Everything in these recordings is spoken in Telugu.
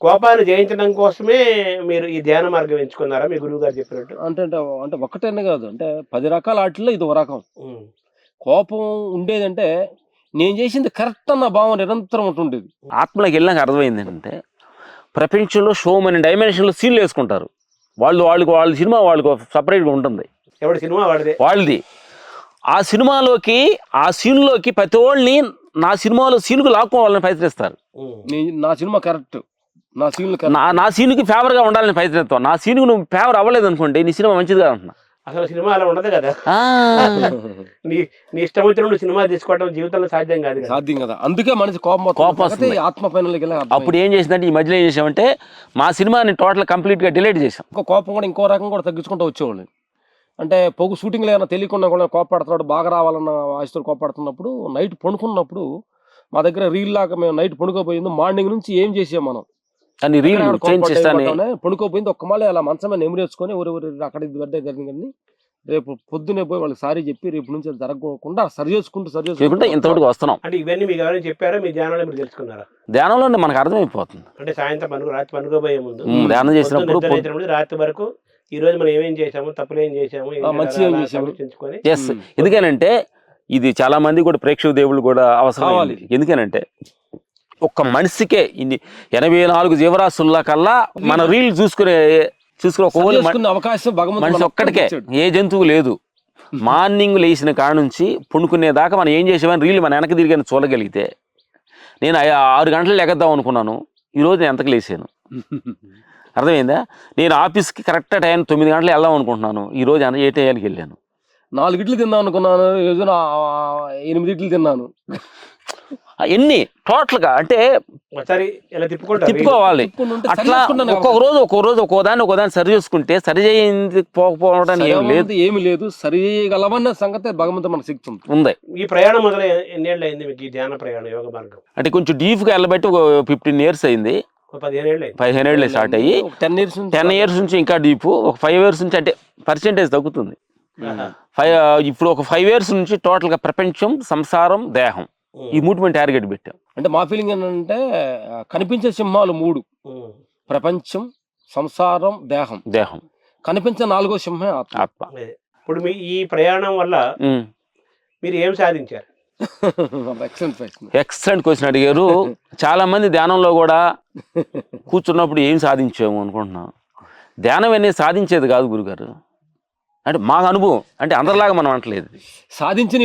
కోపాన్ని జయించడం కోసమే మీరు ఈ ధ్యాన మార్గం ఎంచుకున్నారా మీ గురువుగారు చెప్పినట్టు? అంటే అంటే అంటే ఒక్కటనే కాదు. అంటే 10 రకాల ఆటిల్లో ఇదొక రకం. హ్మ్. కోపం ఉండేదంటే నేను చేసింది కరెక్ట్ అన్న భావం నిరంతరం ఉంటుండేది. ఆత్మలోకి వెళ్ళినాక అర్థమైంది ఏంటంటే, ప్రపంచంలో సో మెనీ డైమెన్షన్‌లో సీన్‌లు వేసుకుంటారు. వాళ్ళ సినిమా వాళ్ళకి సెపరేట్‌గా ఉంటుంది. ఎవడి సినిమా వాడిదే. వాళ్ళది. ఆ సినిమాలోకి, ఆ సీన్‌లోకి ప్రతోళ్ళని నా సినిమాలో సీన్‌కు లాక్కోవాలని ప్రయత్నిస్తారు. నా సినిమా కరెక్ట్. నా సీన్‌లు కరెక్ట్. నా సీన్‌కి ఫేవర్‌గా ఉండాలని ప్రయత్నిస్తావు. నా సీన్‌కి నువ్వు ఫేవర్ అవ్వలేదనుకోండి, నీ సినిమా మంచిది కాదంటున్నా. అసలు సినిమా అలా ఉండదు కదా. ఆ! నీ నీ ఇష్టం వచ్చినప్పుడు సినిమా తీసుకోవడం జీవితంలో సాధ్యం కాదు కదా. సాధ్యం కదా. అందుకే మనిషి కోపం వస్తుంది. ఆత్మ పైనలోకి వెళ్ళి అప్పుడు ఏం చేసిందంటే, ఈ మధ్యలో ఏం చేసామంటే, మా సినిమాని టోటల్ కంప్లీట్‌గా డిలీట్ చేసాం. ఇంకో కోపం కూడా ఇంకో రకం కూడా తగ్గించుకుంటూ వచ్చేవాళ్ళు. అంటే పొగు షూటింగ్లో ఏమైనా తెలియకుండా కూడా కోపడుతున్నాడు, బాగా రావాలన్న ఆశతో కోపడుతున్నప్పుడు నైట్ పడుకున్నప్పుడు మా దగ్గర రీల్ లాగా మేము నైట్ పడుకోపోయింది. మార్నింగ్ నుంచి ఏం చేసాం మనం కానీ రీల్ చేంజ్ చేస్తానే పడుకోపోయింది. ఒక్క మళ్ళీ అలా మంచమే నెమిరేసుకొని ఊరి అక్కడ ఇది గడ్డ జరిగింది. రేపు పొద్దునే పోయి వాళ్ళకి సారీ చెప్పి రేపు నుంచి అది జరగకుండా సరి చేసుకుంటే ఇంతవరకు వస్తున్నాం. అంటే ఇవన్నీ మీకు ఎవరైనా చెప్పారా? మీ ధ్యానంలో మీరు తెలుసుకున్నారా? ధ్యానంలో మనకు అర్థమైపోతుంది. అంటే సాయంత్రం రాత్రి పనుకోబోయే ముందు ధ్యానం చేసినప్పుడు రాత్రి వరకు ఈ రోజు మనం ఏమేం చేసాము, తప్పులు ఏం చేసాము, మంచి ఏం చేసాము. ఎస్. ఎందుకనంటే ఇది చాలా మంది కూడా ప్రేక్షక దేవుళ్ళు కూడా అవసరం. ఎందుకనంటే ఒక్క మనిషికే ఇన్ని 84 జీవరాశుల కల్లా మన రీల్ చూసుకునే అవకాశం మనిషి ఒక్కడికే, ఏ జంతువు లేదు. మార్నింగ్ లేచిన కాడ నుంచి పుణుకునే దాకా మనం ఏం చేసామని రీల్ మన వెనక తిరిగి చూడగలిగితే, నేను 6 గంటలు లెగద్దాం అనుకున్నాను, ఈరోజు నేను ఎంతకు లేసాను. అర్థమైందా? నేను ఆఫీస్కి కరెక్ట్ టైం 9 గంటలు వెళ్దాం అనుకుంటున్నాను, ఈరోజు ఏ టైంకి వెళ్ళాను. 4 ఇడ్లు తిన్నాను అనుకున్నాను, ఈరోజు 8 ఇడ్లు తిన్నాను. ఎన్ని టోటల్గా అంటే తిప్పుకోవాలి. అట్లా ఒక్కొక్క రోజు ఒక్కోదాన్ని సరి చేసుకుంటే సరి చేయకపోవడం ఏమి లేదు. సరి చేయగలమన్న సంగతి భగవంతుడు మన శక్తి ఉంది. ఈ ప్రయాణం మొదలు ఎన్నేళ్ళు అయింది మీకు? ఈ ధ్యాన ప్రయాణం, యోగ మార్గం అంటే కొంచెం డీప్గా వెళ్ళబట్టి ఒక 15 years అయింది. 15 ఏళ్ళు స్టార్ట్ అయ్యి 10 years నుంచి ఇంకా డీప్. ఒక 5 years నుంచి అంటే పర్సెంటేజ్ తగ్గుతుంది. ఇప్పుడు ఒక 5 years నుంచి టోటల్గా ప్రపంచం, సంసారం, దేహం ఈ 3 టార్గెట్ పెట్టాం. అంటే మా ఫీలింగ్ ఏంటంటే కనిపించే సింహాలు 3: ప్రపంచం, సంసారం, దేహం. కనిపించే 4వ సింహం ఆత్మ. ఇప్పుడు మీ ఈ ప్రయాణం వల్ల మీరు ఏం సాధించారు? ఎక్సలెంట్ క్వశ్చన్ అడిగారు. చాలా మంది ధ్యానంలో కూడా కూర్చున్నప్పుడు ఏం సాధించాము అనుకుంటున్నాం. ధ్యానం అనేది సాధించేది కాదు గురుగారు. అంటే మాకు అనుభవం, అంటే అందరిలాగా మనం అంటలేదు. సాధించి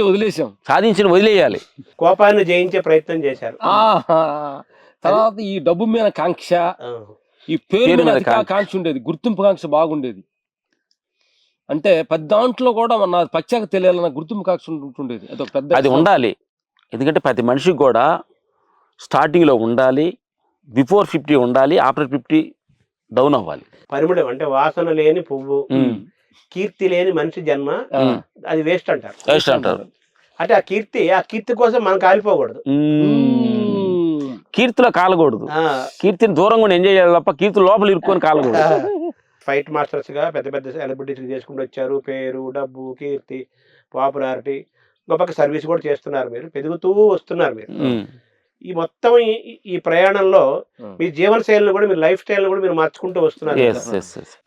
వదిలేయాలి. కోపాన్ని జయించే ప్రయత్నం చేశారు. తర్వాత ఈ డబ్బు మీద కాంక్ష, ఈ పేరు మీద కాంక్ష ఉండేది, గుర్తింపు కాంక్ష బాగుండేది. అంటే పెద్ద దాంట్లో కూడా మన పచ్చాక తెలియాలన్న గుర్తింపు కాంక్ష ఉంటుండేది. అది ఉండాలి. ఎందుకంటే ప్రతి మనిషికి కూడా స్టార్టింగ్లో ఉండాలి, బిఫోర్ 50 ఉండాలి, ఆఫ్టర్ 50 డౌన్ అవ్వాలి. పరిమళం అంటే వాసన లేని పువ్వు, కీర్తి లేని మనిషి జన్మ అది వేస్ట్ అంటారు. అంటే ఆ కీర్తి కోసం మనం కాలిపోకూడదు, కీర్తిలో కాలకూడదు. కీర్తిని దూరంగా ఎంజాయ్ చేయాలి తప్ప కీర్తి లోపల ఇరుక్కొని కాలకూడదు. ఫైట్ మాస్టర్స్ గా పెద్ద పెద్ద సెలబ్రిటీస్ చేసుకుంటూ వచ్చారు. పేరు, డబ్బు, కీర్తి, పాపులారిటీ, గొప్ప సర్వీస్ కూడా చేస్తున్నారు. మీరు పెరుగుతూ వస్తున్నారు. మీరు ఈ మొత్తం ఈ ప్రయాణంలో మీ జీవన శైలిని కూడా, మీ లైఫ్ స్టైల్ కూడా మీరు మార్చుకుంటూ వస్తున్నారు.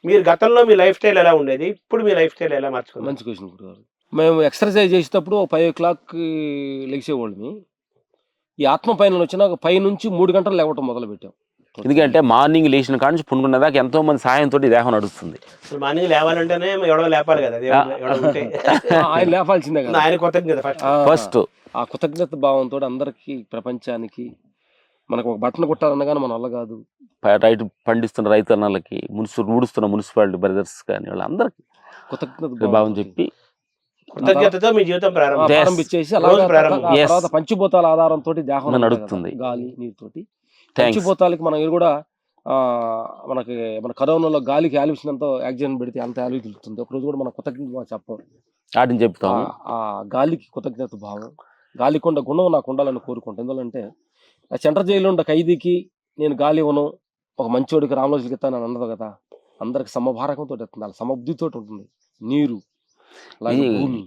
మీరు గతంలో మీ లైఫ్ స్టైల్ ఎలా ఉండేది, ఇప్పుడు మీ లైఫ్ స్టైల్ ఎలా మార్చుకున్నారు? మంచి క్వశ్చన్. మేము ఎక్సర్సైజ్ చేసేటప్పుడు 5 o'clock లెగిసేవాళ్ళని. ఈ ఆత్మ పైన వచ్చిన 5 నుంచి 3 గంటలు లేవటం మొదలు పెట్టాం. ఎందుకంటే మార్నింగ్ లేచిన కాడ నుంచి పుణుకునే దాకా ఎంతో మంది సాయంతో దేహం నడుస్తుంది. మార్నింగ్ లేవాలంటేనే ఎవడో లేపాలి కదా, ఆయన లేపాల్సిందే కదా. ఆయన కృతజ్ఞత ఫస్ట్. ఆ కృతజ్ఞత భావంతో అందరికి, ప్రపంచానికి మనకు ఒక బట్టను కొట్టాలన్నగానే మన వల్ల కాదు. రైతు పండిస్తున్న రైతన్నలకి, ఊడుస్తున్న మున్సిపాలిటీ బ్రదర్స్ కానీ వాళ్ళందరికీ కృతజ్ఞత భావం చెప్పి కృతజ్ఞతతో మీ జీవితం ప్రారంభించేసి తర్వాత పంచభూతాల ఆధారంతో దేహం నడుస్తుంది. గాలి, నీరుతోటి పంచభూతాలకి మనం కూడా మన కరోనాలో గాలికి ఆలిసినంత ఆక్సిజన్ పెడితే అంత ఆలివి తెలుస్తుంది. ఒకరోజు కూడా మనం కృతజ్ఞత చెప్పం, వాటిని చెప్తాం. ఆ గాలికి కృతజ్ఞత భావం, గాలికొండ గుణం నాకు ఉండాలని కోరుకుంటాను. ఎందుకంటే సెంట్రల్ జైల్లో ఉండే ఖైదీకి నేను గాలి ఇవ్వను, ఒక మంచోడికి రామరాజులకి ఇస్తాను అని అన్నది కదా. అందరికి సమభారకంతో ఇస్తుంది, సమబుద్ధితో ఉంటుంది. నీరు, భూమి,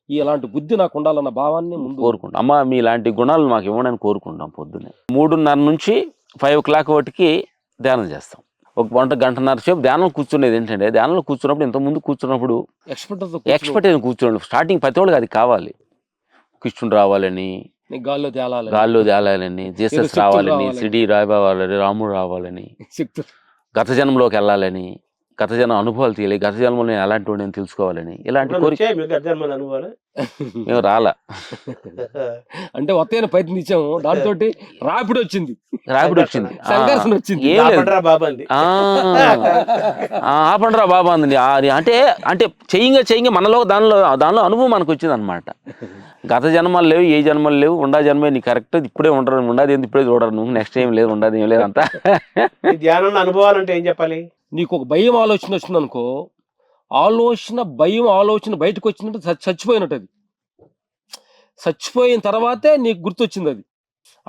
ఇలాంటి బుద్ధి నాకు ఉండాలన్న భావాన్ని ముందు కోరుకుంటాం. అమ్మ మీ ఇలాంటి గుణాలు మాకు ఇవ్వడానికి కోరుకుంటాం. పొద్దున్నే 3:30 నుంచి 5 o'clock వాటికి ధ్యానం చేస్తాం. ఒక గంటన్నర సేపు ధ్యానం కూర్చునేది ఏంటంటే, ధ్యానంలో కూర్చున్నప్పుడు ఇంతకుముందు కూర్చున్నప్పుడు ఎక్స్పర్ట్ అయిన కూర్చోండి. స్టార్టింగ్ ప్రతి వాళ్ళకి అది కావాలి. కృష్ణుడు రావాలని, గాల్లో తేలాలని, జీసస్ రావాలని, సిడి రావాలని, రాముడు రావాలని, గత జన్మలోకి వెళ్ళాలని, గత జన్మ అనుభవాలు తీయాలి, గత జన్మలో నేను ఎలాంటి వాడిని తెలుసుకోవాలని, ఇలాంటి కోరిక అనుభవాలు మేము రాలా. అంటే ఒత్తైన ప్రయత్నించాము, దాంతో రాపిడి వచ్చింది, సంఘర్షణ వచ్చింది. ఏం లేదు, ఆపండ్రా బాబా అంది. అంటే అంటే చెయ్యంగా మనలో దానిలో అనుభవం మనకు వచ్చింది అనమాట. గత జన్మలు లేవు, ఏ జన్మలు లేవు, ఉండా జన్మే నీ కరెక్ట్, ఇప్పుడే ఉండరు, ఉండదు ఏంది ఇప్పుడే చూడరు నువ్వు, నెక్స్ట్ ఏం లేదు, ఉండదు ఏం లేదు అంతా. ధ్యానంలో అనుభవాలు అంటే ఏం చెప్పాలి? నీకు ఒక భయం ఆలోచన వచ్చింది అనుకో, భయం ఆలోచన బయటకు వచ్చినట్టు చచ్చిపోయినట్టు, అది చచ్చిపోయిన తర్వాతే నీకు గుర్తొచ్చింది అది.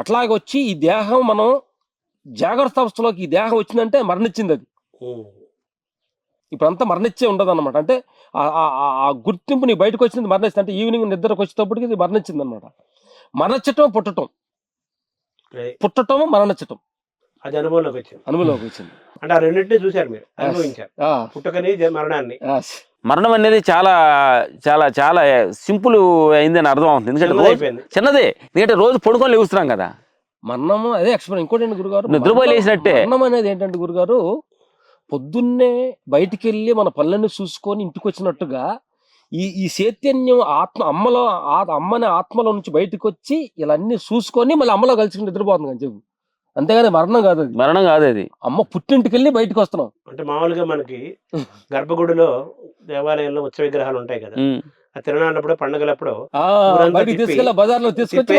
అట్లాగే వచ్చి ఈ దేహం మనం జాగ్రత్త అవస్థలోకి ఈ దేహం వచ్చిందంటే మరణించింది అది. ఇప్పుడంతా మరణించే ఉండదు అనమాట. అంటే ఆ గుర్తింపు నీ బయటకు వచ్చింది మరణించింది అంటే ఈవినింగ్ నిద్రకు వచ్చేటప్పటికి ఇది మరణించింది అనమాట. మరణించటం పుట్టటం మరణించటం అది అనుభవంలోకి వచ్చింది. అంటే ఆ రెండింటినీ చూశారు మీరు, అనుభవించారు, పుట్టుకని మరణాన్ని. మరణం అనేది చాలా చాలా చాలా సింపుల్ అయిందని అర్థం అవుతుంది. ఎందుకంటే చిన్నదే, ఎందుకంటే రోజు పడుకొని లేస్తున్నాం కదా. మరణం అదే ఎక్స్ప్లెయిన్. ఇంకోటి ఏంటి గురుగారు, నిద్రపోయి లేచినట్టే. మరణం అనేది ఏంటంటే గురుగారు, పొద్దున్నే బయటికి వెళ్ళి మన పనులన్నీ చూసుకొని ఇంటికి వచ్చినట్టుగా ఈ చైతన్యం అమ్మని ఆత్మలో నుంచి బయటకు వచ్చి ఇలా అన్ని చూసుకొని మళ్ళీ అమ్మలో కలిసి నిద్రపోతుంది అని చెప్పు. అంతేగాని మరణం కాదు అది. మరణం కాదు అది. అమ్మ పుట్టింటికి వెళ్ళి బయటకు వస్తున్నాం. అంటే మామూలుగా మనకి గర్భగుడిలో దేవాలయంలో ఉత్సవ విగ్రహాలు ఉంటాయి కదా, ఆ తిరణాలప్పుడు పండుగలప్పుడు తీసుకెళ్ళి బజార్లో తీసుకొచ్చి.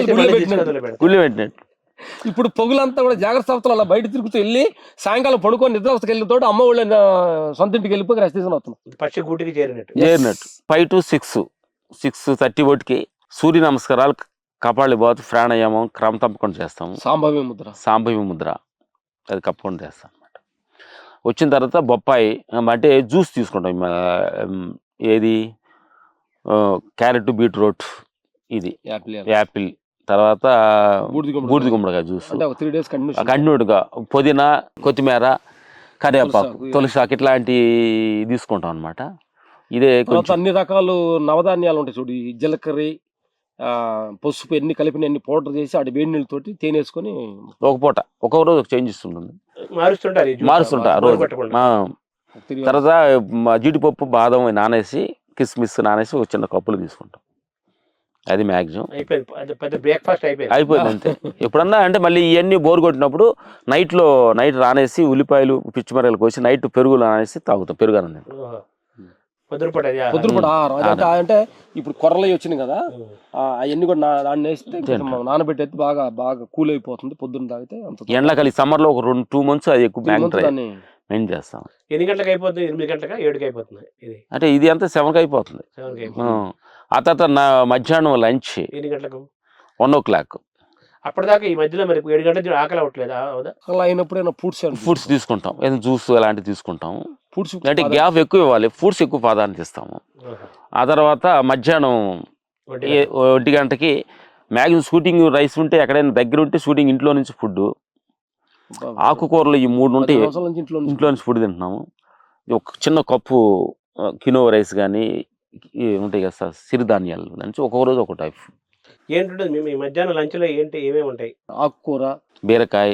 ఇప్పుడు పొగులంతా కూడా జాగ్రత్త అవస్థలు అలా బయట తిరుగుతూ వెళ్ళి సాయంకాలం పడుకొని నిద్ర అవస్థకి వెళ్ళిన తోటి అమ్మ వాళ్ళ సొంత ఇంటికి వెళ్ళిపోయి రెస్ట్ తీసుకుని వస్తున్నాం. పచ్చి గూటికి చేరినట్టు 5 to 6:30 ఒకటికి సూర్య నమస్కారాలు, కపాళి బాతు, ప్రాణాయామం క్రమం తప్పకుండా చేస్తాము. సాంభవి ముద్ర అది కప్పకుండా చేస్తాం అనమాట. వచ్చిన తర్వాత బొప్పాయి అంటే జ్యూస్ తీసుకుంటాం. ఏది క్యారెట్, బీట్రూట్, ఇది యాపిల్, తర్వాత బూడిద గుమ్మడికాయ జ్యూస్ కంటిన్యూగా, పుదీనా, కొత్తిమీర, కరివేపాకు, తులసాకు ఇట్లాంటి తీసుకుంటాం అనమాట. ఇదే అన్ని రకాలు నవధాన్యాలు ఉంటాయి చూడు, జీలకర్ర, పసుపు ఎన్ని కలిపిన ఎన్ని పౌడర్ చేసి అటు వేడి నీళ్ళతోటి తేనేసుకొని ఒక పూట ఒక్కొక్క రోజు ఒక చేంజ్ ఇస్తుంటుంది, మారుస్తుంటా రోజు. తర్వాత జీడిపప్పు, బాదం నానేసి, కిస్మిస్ నానేసి ఒక చిన్న కప్పులు తీసుకుంటాం. అది మ్యాక్సిమం అయిపోయింది అంతే. ఎప్పుడన్నా అంటే మళ్ళీ ఇవన్నీ బోర్ కొట్టినప్పుడు నైట్ రానేసి ఉల్లిపాయలు, పిచ్చిమిరకాయలు కోసి నైట్ పెరుగు నానేసి తాగుతాం. పెరుగు అన్నది అంటే ఇప్పుడు కొర్రలు వచ్చినాయి కదా, అవన్నీ కూడా దాన్ని వేస్తే నానబెట్టి బాగా బాగా కూల్ అయిపోతుంది. పొద్దున్న తాగితే ఎండాకాలం సమ్మర్ లో ఒక 2 months అది ఎక్కువ మెయిన్ చేస్తాం. ఎన్ని గంటలకు అయిపోతుంది? 8 గంటలకు 7కి అయిపోతుంది. అంటే ఇది అంతా 7కి అయిపోతుంది. ఆ తర్వాత మధ్యాహ్నం లంచ్ ఎన్ని గంటలకు? 1 o'clock. అప్పటిదాకా ఈ మధ్యలో మరి 7 గంటలకు ఆకలి అవ్వట్లేదా? అలా అయినప్పుడు ఫ్రూట్స్ తీసుకుంటాం, ఏదైనా జ్యూస్ అలాంటివి తీసుకుంటాం. ఫ్రూట్స్ అంటే గ్యాప్ ఎక్కువ ఇవ్వాలి, ఫ్రూట్స్ ఎక్కువ ప్రాధాన్యత ఇస్తాము. ఆ తర్వాత మధ్యాహ్నం 1 గంటకి మ్యాక్సిమం షూటింగ్ రైస్ ఉంటే ఎక్కడైనా దగ్గర ఉంటే షూటింగ్ ఇంట్లో నుంచి ఫుడ్, ఆకుకూరలు ఈ 3 ఉంటే ఇంట్లో నుంచి ఫుడ్ తింటున్నాము. ఒక చిన్న కప్పు కినో రైస్ కానీ ఉంటాయి కదా సార్, సిరిధాన్యాలు నుంచి ఒక్కొక్క రోజు ఒక టైప్. ఏంటంటే మీ మధ్యాహ్నం లంచ్ లో ఏమేమి ఉంటాయి? ఆకుకూర, బీరకాయ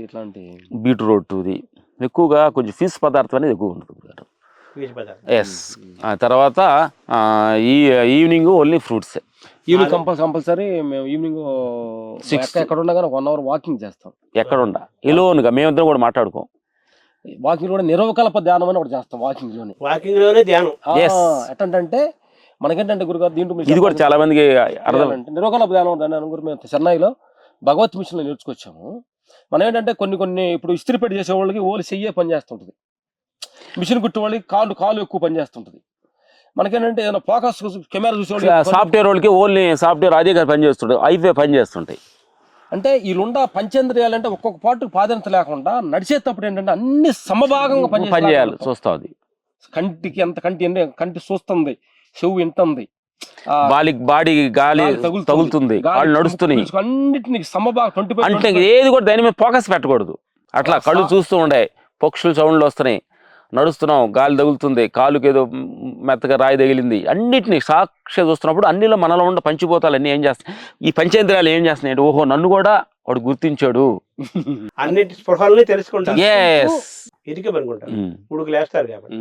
ఇట్లాంటి, బీట్రూట్, ఇది ఎక్కువగా కొంచెం ఫిష్ పదార్థం అనేది ఎక్కువ ఉంటుంది. ఎస్. ఆ తర్వాత evening only fruits. Evening compulsory మేము ఈవినింగ్ 6 ఎక్కడ ఉండగా 1 hour వాకింగ్ చేస్తాం. ఎక్కడ ఉండ ఇలోనుగా మేమిద్దరం కూడా మాట్లాడుకోం. వాకింగ్ కూడా నిర్వకల్ప ధ్యానం అని ఒకటి చేస్తాం. వాకింగ్ లోనే ధ్యానం. ఎట్టంటే మనకేంటంటే గురుగారు, దీంట్లో ఇది కూడా చాలా మందికి అర్థం. నిర్వకల్ప ధ్యానం మేము చెన్నైలో భగవత్ మిషన్ లో నేర్చుకొచ్చాము. మనం ఏంటంటే కొన్ని ఇప్పుడు ఇస్త్రీ పెట్టి చేసే వాళ్ళకి ఓన్లీ చెయ్యే పని చేస్తుంటది, మిషన్ కుట్టే వాళ్ళకి కాలు ఎక్కువ పని చేస్తుంటది. మనకేంటంటే ఏదైనా ఫోకస్ కెమెరా చూసే సాఫ్ట్వేర్ వాళ్ళకి ఓన్లీ సాఫ్ట్వేర్ అదే పని చేస్తుంటాయి, అయిపోయి పని చేస్తుంటాయి. అంటే వీళ్ళుండ పంచేంద్రియాలంటే ఒక్కొక్క పాటు ప్రాధాన్యత లేకుండా నడిచేటప్పుడు ఏంటంటే అన్ని సమభాగంగా పనిచేయాలి. చూస్తుంది కంటికి ఎంత కంటి చూస్తుంది, చెవు వింటుంది, బాడీ గాలి తగులుతుంది, వాళ్ళు నడుస్తున్నాయి, అన్నిటిని సమభాగం 20% అంటే ఏది కూడా దాని మీద ఫోకస్ పెట్టకూడదు. అట్లా కళ్ళు చూస్తూ ఉండే పక్షులు సౌండ్లు వస్తున్నాయి, నడుస్తున్నాం గాలి తగులుతుంది, కాలుకి ఏదో మెత్తగా రాయి తగిలింది, అన్నిటిని సాక్షి చూస్తున్నప్పుడు అన్నిలో మనలో ఉన్న పంచిపోతాలు అన్నీ ఏం చేస్తాయి, ఈ పంచేంద్రియాలు ఏం చేస్తున్నాయి, ఓహో నన్ను కూడా వాడు గుర్తించాడు. అన్నిటి స్పృహాలని తెలుసుకుంటారు, ఎస్ ఇదికే పనుకుంటారు, ఉడుకు లేస్తారు కాబట్టి.